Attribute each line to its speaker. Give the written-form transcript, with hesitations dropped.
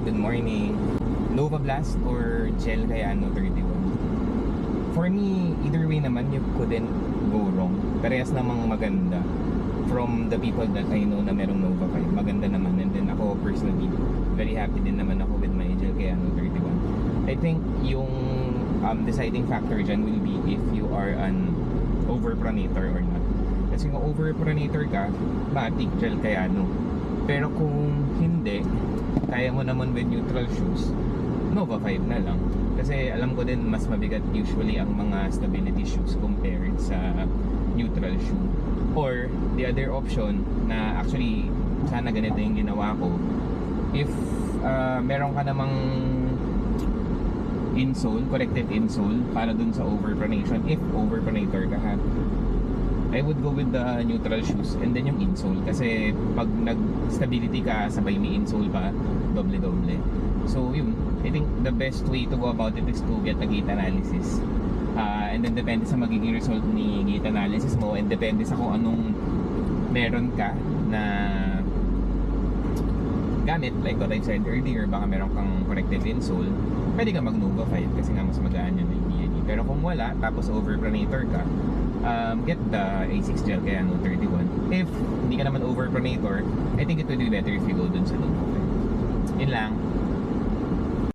Speaker 1: good morning. Nova Blast or Gel Cayano 31? For me, either way naman, you couldn't go wrong. Parehas namang maganda. From the people that I know na merong Nova 5, maganda naman. And then ako personally, very happy din naman ako with my Gel Cayano 31. I think yung deciding factor dyan will be if you are an overpronator or not. Kasi kung overpronator ka, matik Gel Cayano. Pero kung hindi, kaya mo naman with neutral shoes, Nova 5 na lang. Kasi alam ko din mas mabigat usually ang mga stability shoes compared sa neutral shoe. Or the other option na actually sana ganito yung ginawa ko, if meron ka namang insole, corrective insole para dun sa overpronation, if overpronator ka ha, I would go with the neutral shoes and then yung insole. Kasi pag nag-stability ka, sabay may insole pa, doble-doble. So yun, I think the best way to go about it is to get a gait analysis. And then depende sa magiging result ni gait analysis mo, and depende sa kung anong meron ka na gamit, like what I said earlier, baka meron kang corrective insole, pwede ka mag Nova 5 kasi nga mas magaan yun yung PNE. Pero kung wala, tapos overpronator ka, get the A6 Gel Cayano 31. If hindi ka naman overpronator, I think it would be better if you go dun sa Nova 5. Yun lang.